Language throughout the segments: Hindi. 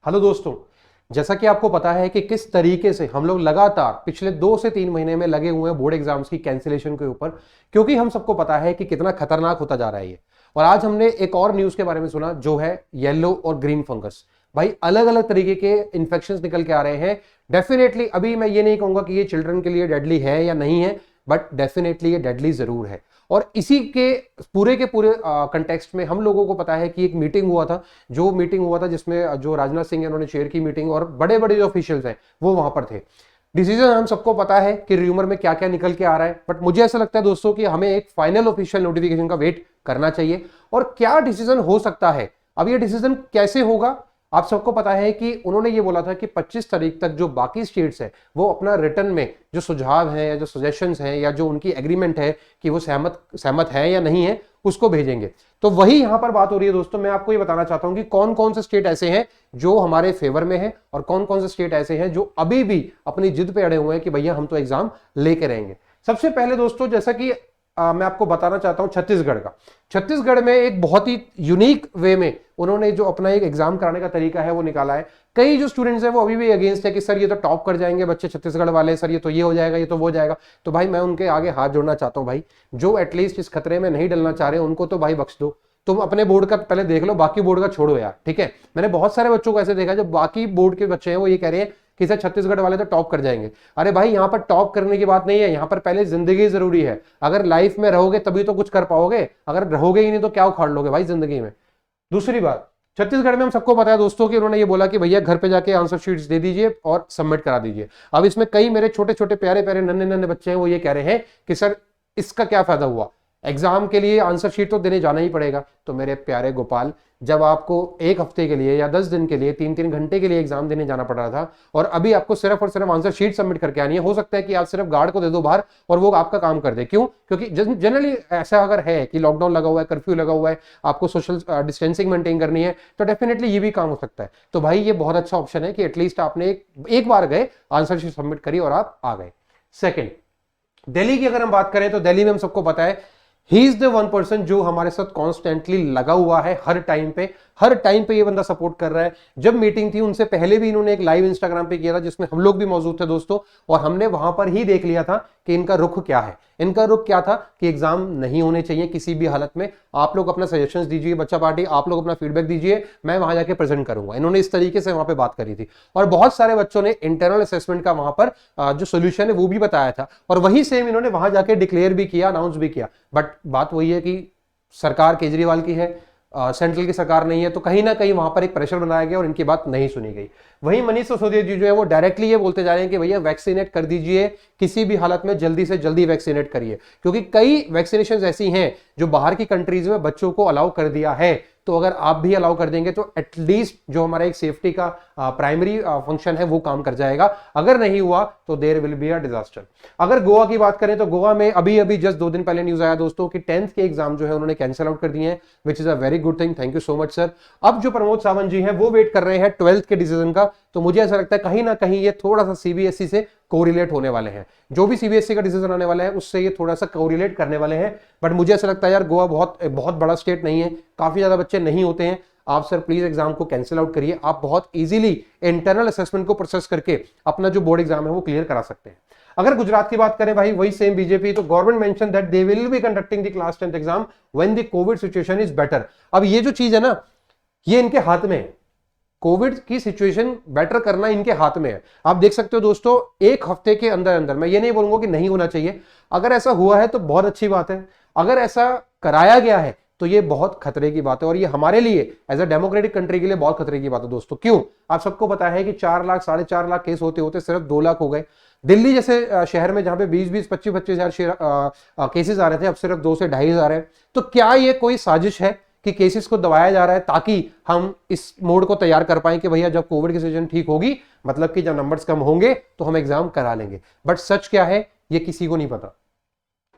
हेलो दोस्तों, जैसा कि आपको पता है कि किस तरीके से हम लोग लगातार पिछले 2 से 3 महीने में लगे हुए हैं बोर्ड एग्जाम्स की कैंसिलेशन के ऊपर, क्योंकि हम सबको पता है कि कितना खतरनाक होता जा रहा है ये। और आज हमने एक और न्यूज के बारे में सुना जो है येलो और ग्रीन फंगस। भाई अलग अलग तरीके के इंफेक्शंस निकल के आ रहे हैं। डेफिनेटली अभी मैं ये नहीं कहूंगा कि ये चिल्ड्रन के लिए डेडली है या नहीं है, बट डेफिनेटली ये डेडली जरूर है। और इसी के पूरे कंटेक्स्ट में हम लोगों को पता है कि एक मीटिंग हुआ था, जिसमें जो राजनाथ सिंह है उन्होंने चेयर की मीटिंग, और बड़े बड़े जो ऑफिशियल्स हैं वो वहां पर थे। डिसीजन हम सबको पता है कि र्यूमर में क्या क्या निकल के आ रहा है, बट मुझे ऐसा लगता है दोस्तों कि हमें एक फाइनल ऑफिशियल नोटिफिकेशन का वेट करना चाहिए। और क्या डिसीजन हो सकता है, अब ये डिसीजन कैसे होगा, आप सबको पता है कि उन्होंने ये बोला था कि 25 तारीख तक जो बाकी स्टेट्स है वो अपना रिटर्न में जो सुझाव है या जो सजेशंस हैं या जो उनकी एग्रीमेंट है कि वो सहमत है या नहीं है उसको भेजेंगे। तो वही यहां पर बात हो रही है दोस्तों। मैं आपको ये बताना चाहता हूं कि कौन कौन से स्टेट ऐसे हैं जो हमारे फेवर में है और कौन कौन से स्टेट ऐसे हैं जो अभी भी अपनी जिद पे अड़े हुए हैं कि भैया हम तो एग्जाम लेके रहेंगे। सबसे पहले दोस्तों, जैसा कि मैं आपको बताना चाहता हूं छत्तीसगढ़ में एक बहुत ही यूनिक वे में उन्होंने जो अपना एक एग्जाम कराने का तरीका है वो निकाला है। कई जो स्टूडेंट्स हैं वो अभी भी अगेंस्ट है कि सर ये तो टॉप कर जाएंगे बच्चे छत्तीसगढ़ वाले, सर ये तो ये हो जाएगा, ये तो वो जाएगा। तो भाई मैं उनके आगे हाथ जोड़ना चाहता हूं, भाई जो एटलीस्ट इस खतरे में नहीं डलना चाह रहे उनको तो भाई बख्श दो। तुम अपने बोर्ड का पहले देख लो, बाकी बोर्ड का छोड़ो यार, ठीक है। मैंने बहुत सारे बच्चों को ऐसे देखा जो बाकी बोर्ड के बच्चे हैं वो ये कह रहे हैं कि सर छत्तीसगढ़ वाले तो टॉप कर जाएंगे। अरे भाई यहाँ पर टॉप करने की बात नहीं है, यहाँ पर पहले जिंदगी जरूरी है। अगर लाइफ में रहोगे तभी तो कुछ कर पाओगे, अगर रहोगे ही नहीं तो क्या उखाड़ लोगे भाई जिंदगी में। दूसरी बात, छत्तीसगढ़ में हम सबको पता है दोस्तों कि उन्होंने ये बोला कि भैया घर पे जाके आंसर शीट्स दे दीजिए और सबमिट करा दीजिए। अब इसमें कई मेरे छोटे छोटे प्यारे प्यारे नन्हे नन्हे बच्चे हैं वो ये कह रहे हैं कि सर इसका क्या फायदा हुआ, एग्जाम के लिए आंसर शीट तो देने जाना ही पड़ेगा। तो मेरे प्यारे गोपाल, जब आपको एक हफ्ते के लिए या 10 दिन के लिए 3-3 घंटे के लिए एग्जाम देने जाना पड़ रहा था और अभी आपको सिर्फ और सिर्फ आंसर शीट सबमिट करके आनी है, हो सकता है कि आप सिर्फ गार्ड को दे दो बाहर और वो आपका काम कर दे। क्यों? क्योंकि जनरली ऐसा अगर है कि लॉकडाउन लगा हुआ है, कर्फ्यू लगा हुआ है, आपको सोशल डिस्टेंसिंग मेंटेन करनी है, तो डेफिनेटली ये भी काम हो सकता है। तो भाई ये बहुत अच्छा ऑप्शन है कि एटलीस्ट आपने एक बार गए, आंसर शीट सबमिट करी और आप आ गए। सेकेंड, दिल्ली की अगर हम बात करें तो दिल्ली में हम सबको पता है he is the one person जो हमारे साथ कॉन्स्टेंटली लगा हुआ है। हर टाइम पे ये बंदा सपोर्ट कर रहा है। जब मीटिंग थी उनसे पहले भी इन्होंने एक लाइव इंस्टाग्राम पे किया था जिसमें हम लोग भी मौजूद थे दोस्तों, और हमने वहां पर ही देख लिया था कि इनका रुख क्या है। इनका रुख क्या था कि एग्जाम नहीं होने चाहिए किसी भी हालत में। आप लोग अपना सजेशंस दीजिए, बच्चा पार्टी आप लोग अपना फीडबैक दीजिए, मैं वहां जाके प्रेजेंट करूंगा। इन्होंने इस तरीके से वहां पे बात करी थी और बहुत सारे बच्चों ने इंटरनल असेसमेंट का वहां पर जो सोल्यूशन है वो भी बताया था, और वही सेम इन्होंने वहां जाके डिक्लेयर भी किया, अनाउंस भी किया। बट बात वही है कि सरकार केजरीवाल की है, सेंट्रल की सरकार नहीं है, तो कहीं ना कहीं वहां पर एक प्रेशर बनाया गया और इनकी बात नहीं सुनी गई। वहीं मनीष सिसोदिया जी जो है वो डायरेक्टली ये बोलते जा रहे हैं कि भैया वैक्सीनेट कर दीजिए, किसी भी हालत में जल्दी से जल्दी वैक्सीनेट करिए, क्योंकि कई वैक्सीनेशन ऐसी हैं जो बाहर की कंट्रीज में बच्चों को अलाउ कर दिया है। तो अगर आप भी अलाउ कर देंगे तो एटलीस्ट जो हमारा एक सेफ्टी का प्राइमरी फंक्शन है वो काम कर जाएगा। अगर नहीं हुआ तो there will be a disaster. अगर गोवा की बात करें तो गोवा में अभी अभी जस्ट 2 दिन पहले न्यूज आया दोस्तों कि 10th के एग्जाम जो है उन्होंने कैंसिल आउट कर दिए हैं, which is a very good thing. Thank you so much sir. अब जो प्रमोद सावंत जी हैं वो वेट कर रहे हैं 12th के डिसीजन का। तो मुझे ऐसा लगता है कहीं ना कहीं ये थोड़ा सा सीबीएसई से कोरिलेट होने वाले हैं। जो भी सीबीएसई का डिसीजन आने वाला है उससे ये थोड़ा सा कोरिलेट करने वाले हैं। बट मुझे ऐसा लगता है यार गोवा बहुत बड़ा स्टेट नहीं है, काफी ज्यादा बच्चे नहीं होते हैं। आप सर प्लीज एग्जाम को कैंसिल आउट करिए, आप बहुत इजीली इंटरनल असेसमेंट को प्रोसेस करके अपना जो बोर्ड एग्जाम है वो क्लियर करा सकते हैं। अगर गुजरात की बात करें भाई, वही सेम बीजेपी, तो government mention that they will be conducting the class 10th exam when the Covid situation is better. अब ये जो चीज है ना, ये इनके हाथ में है। कोविड की सिचुएशन बेटर करना इनके हाथ में है। आप देख सकते हो दोस्तों, एक हफ्ते के अंदर अंदर, मैं ये नहीं बोलूंगा कि नहीं होना चाहिए, अगर ऐसा हुआ है तो बहुत अच्छी बात है। अगर ऐसा कराया गया है तो ये बहुत खतरे की बात है, और ये हमारे लिए एज अ डेमोक्रेटिक कंट्री के लिए बहुत खतरे की बात है दोस्तों। क्यों? आप सबको पता है कि 4 लाख 4.5 लाख केस होते होते सिर्फ 2 लाख हो गए। दिल्ली जैसे शहर में जहां पे 20-20, 25-25 हजार केसेस आ रहे थे, अब सिर्फ 2 से 2.5 हजार है। तो क्या ये कोई साजिश है कि केसेस को दबाया जा रहा है ताकि हम इस मोड को तैयार कर पाए कि भैया जब कोविड की सिचुएशन ठीक होगी, मतलब कि जब नंबर्स कम होंगे तो हम एग्जाम करा लेंगे। बट सच क्या है ये किसी को नहीं पता।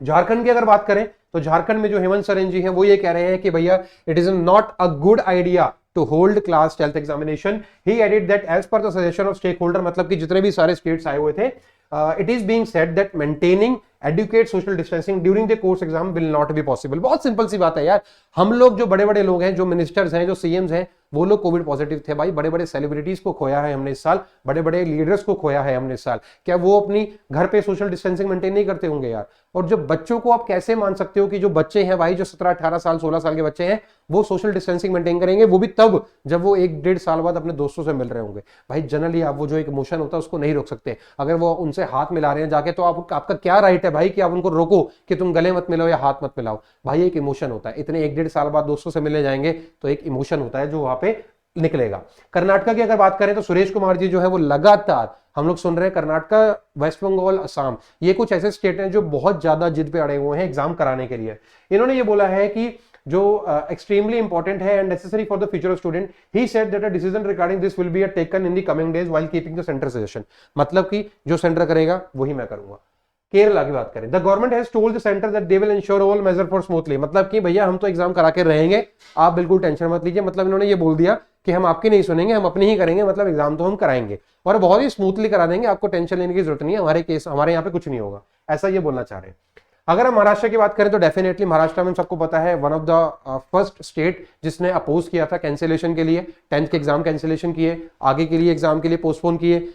झारखंड की अगर बात करें तो झारखंड में जो हेमंत सोरेन जी हैं वो ये कह रहे हैं कि भैया it is not a good idea to hold class 12th examination. He added that as per the suggestion of stakeholder, मतलब कि जितने भी सारे स्टेट्स आए हुए थे, it is being said that maintaining adequate social distancing during the course exam will not be possible। बहुत सिंपल सी बात है यार, हम लोग जो बड़े बड़े लोग हैं, जो मिनिस्टर्स हैं, जो सीएम्स हैं, वो लोग कोविड पॉजिटिव थे। भाई बड़े बड़े सेलिब्रिटीज को खोया है हमने इस साल, बड़े बड़े लीडर्स को खोया है हमने इस साल। क्या वो अपनी घर पे सोशल डिस्टेंसिंग मेंटेन नहीं करते होंगे यार? और जो बच्चों को आप कैसे मान सकते हो कि जो बच्चे हैं भाई, जो 17-18 साल 16 साल के बच्चे हैं, वो सोशल डिस्टेंसिंग मेंटेन करेंगे? वो भी तब जब वो 1-1.5 साल बाद अपने दोस्तों से मिल रहे होंगे। भाई जनरली आप वो जो एक इमोशन होता है उसको नहीं रोक सकते। अगर वो उनसे हाथ मिला रहे हैं जाके, तो आपका क्या राइट है भाई कि आप उनको रोको कि तुम गले मत मिलाओ या हाथ मत मिलाओ? भाई एक इमोशन होता है, इतने 1-1.5 साल बाद दोस्तों से मिलने जाएंगे तो एक इमोशन होता है जो वहां पे निकलेगा। कर्नाटका की अगर बात करें तो सुरेश कुमार जी जो है वो लगातार, हम लोग सुन रहे हैं, कर्नाटका, वेस्ट बंगाल, असम, ये कुछ ऐसे स्टेट हैं जो बहुत ज्यादा जिद पे अड़े हुए हैं एग्जाम कराने के लिए। इन्होंने ये बोला है कि जो एक्सट्रीमली इंपॉर्टेंट है and necessary for the future of student, he said that a decision regarding this will be taken in the coming days while keeping the centre suggestion. मतलब कि जो सेंटर करेगा वही मैं करूंगा। केरला की बात करें, the government has told the centre that they will ensure all measure for smoothly. मतलब कि भैया हम तो एग्जाम करा के रहेंगे, आप बिल्कुल टेंशन मत लीजिए। मतलब इन्होंने ये बोल दिया कि हम आपकी नहीं सुनेंगे, हम अपनी ही करेंगे, मतलब एग्जाम तो हम कराएंगे और बहुत ही स्मूथली करा देंगे, आपको टेंशन लेने की जरूरत नहीं है, हमारे यहाँ पे कुछ नहीं होगा, ऐसा ये बोलना चाह रहे हैं। अगर हम महाराष्ट्र की बात करें तो डेफिनेटली महाराष्ट्र में सबको पता है one of the first state जिसने अपोज किया था कैंसिलेशन के लिए, 10th के एग्जाम कैंसिलेशन किए, आगे के लिए एग्जाम के लिए पोस्टपोन किए।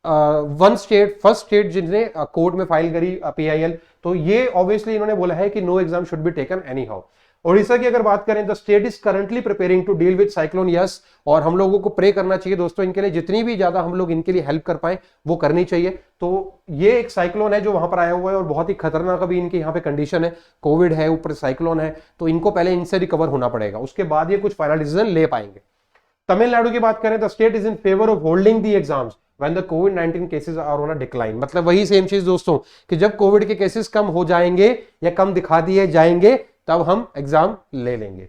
फर्स्ट स्टेट जिसने कोर्ट में फाइल करी PIL, तो ये ऑब्वियसली इन्होंने बोला है कि no exam should be taken anyhow. Odisha की अगर बात करें तो state is currently preparing to deal with cyclone yes, और हम लोगों को प्रे करना चाहिए दोस्तों इनके लिए, जितनी भी ज्यादा हम लोग इनके लिए हेल्प कर पाए वो करनी चाहिए। तो ये एक साइक्लोन है जो वहां पर आया हुआ है और बहुत ही खतरनाक अभी इनकी यहाँ पे कंडीशन है, कोविड है, ऊपर साइक्लोन है, तो इनको पहले इनसे रिकवर होना पड़ेगा, उसके बाद ये कुछ फाइनल डिसीजन ले पाएंगे। तमिलनाडु की बात करें तो state is in favour of holding the exams when the COVID-19 cases are on a decline। मतलब वही सेम चीज दोस्तों कि जब कोविड के केसेस कम हो जाएंगे या कम दिखा दिए जाएंगे तब हम एग्जाम ले लेंगे।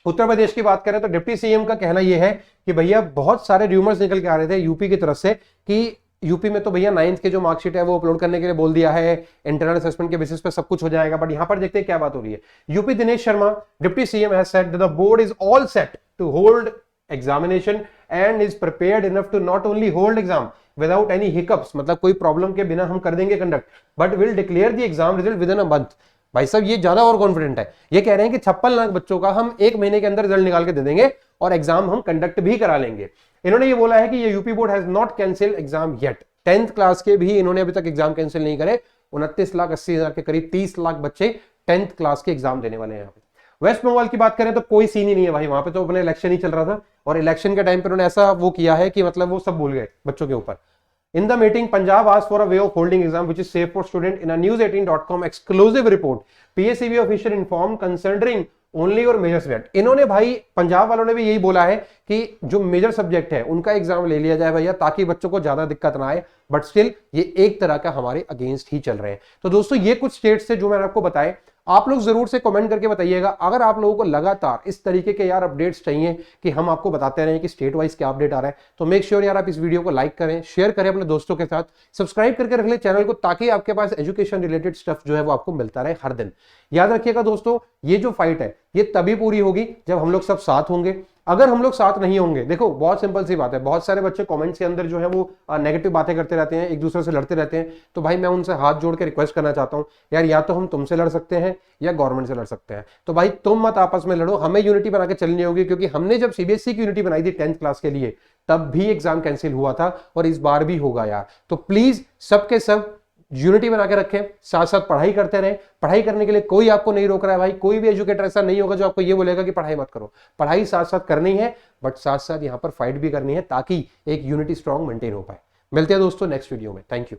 उत्तर प्रदेश की बात करें तो डिप्टी CM का कहना यह है कि भैया बहुत सारे र्यूमर्स निकल के आ रहे थे यूपी की तरफ से कि यूपी में तो भैया 9th के जो मार्कशीट है वो अपलोड करने के लिए बोल दिया है, इंटरनल असेसमेंट के बेसिस पे सब कुछ हो जाएगा। बट यहां पर देखते हैं क्या बात हो रही है। UP Dinesh Sharma, deputy CM has said the board is all set to hold examination and is prepared enough to not only hold exam without any hiccups, मतलब कोई प्रॉब्लम के बिना हम कर देंगे conduct, but will declare the exam result within a month। भाई साहब ये ज्यादा और कॉन्फिडेंट है, ये कह रहे हैं कि 56 लाख बच्चों का हम 1 महीने के अंदर रिजल्ट निकाल के दे देंगे और एग्जाम हम कंडक्ट भी करा लेंगे। इन्होंने ये बोला है कि ये UP board has not cancel exam yet, 10th class के भी इन्होंने अभी तक एग्जाम कैंसिल नहीं करे। 29,80,000 के करीब 30 लाख बच्चे 10th क्लास के एग्जाम देने वाले हैं यहाँ पे। वेस्ट बंगाल की बात करें तो कोई सीन ही नहीं है भाई, वहां पे तो अपने इलेक्शन ही चल रहा था और इलेक्शन के टाइम पे उन्होंने ऐसा वो किया है कि मतलब वो सब भूल गए बच्चों के ऊपर। In the meeting Punjab asked for a way of holding exam which is safe for student. In a news18.com exclusive report PSEB official inform considering only और मेजर सब्जेक्ट। इन्होंने भाई पंजाब वालों ने भी यही बोला है कि जो मेजर सब्जेक्ट है उनका एग्जाम ले लिया जाए भैया, ताकि बच्चों को ज्यादा दिक्कत ना आए। बट स्टिल ये एक तरह का हमारे अगेंस्ट ही चल रहे हैं। तो दोस्तों ये कुछ स्टेट्स से जो मैंने आपको बताए, आप लोग जरूर से कमेंट करके बताइएगा। अगर आप लोगों को लगातार इस तरीके के यार अपडेट्स चाहिए कि हम आपको बताते रहें कि स्टेट वाइज क्या अपडेट आ रहा है, तो मेक श्योर यार आप इस वीडियो को लाइक करें, शेयर करें अपने दोस्तों के साथ, सब्सक्राइब करके रख ले चैनल को, ताकि आपके पास एजुकेशन रिलेटेड स्टफ जो है वो आपको मिलता रहे हर दिन। याद रखिएगा दोस्तों, ये जो फाइट है ये तभी पूरी होगी जब हम लोग सब साथ होंगे। अगर हम लोग साथ नहीं होंगे, देखो बहुत सिंपल सी बात है, बहुत सारे बच्चे कमेंट्स के अंदर जो है वो नेगेटिव बातें करते रहते हैं, एक दूसरे से लड़ते रहते हैं। तो भाई मैं उनसे हाथ जोड़ के रिक्वेस्ट करना चाहता हूं यार, या तो हम तुमसे लड़ सकते हैं या गवर्नमेंट से लड़ सकते हैं। तो भाई तुम मत आपस में लड़ो, हमें यूनिटी बना के चलनी होगी, क्योंकि हमने जब CBSE की यूनिटी बनाई थी 10th क्लास के लिए तब भी एग्जाम कैंसिल हुआ था और इस बार भी होगा यार। तो प्लीज सबके सब यूनिटी बना के रखें, साथ साथ पढ़ाई करते रहें। पढ़ाई करने के लिए कोई आपको नहीं रोक रहा है भाई, कोई भी एजुकेटर ऐसा नहीं होगा जो आपको ये बोलेगा कि पढ़ाई मत करो। पढ़ाई साथ साथ करनी है, बट साथ साथ यहां पर फाइट भी करनी है, ताकि एक यूनिटी स्ट्रांग मेंटेन हो पाए। मिलते हैं दोस्तों नेक्स्ट वीडियो में। Thank you.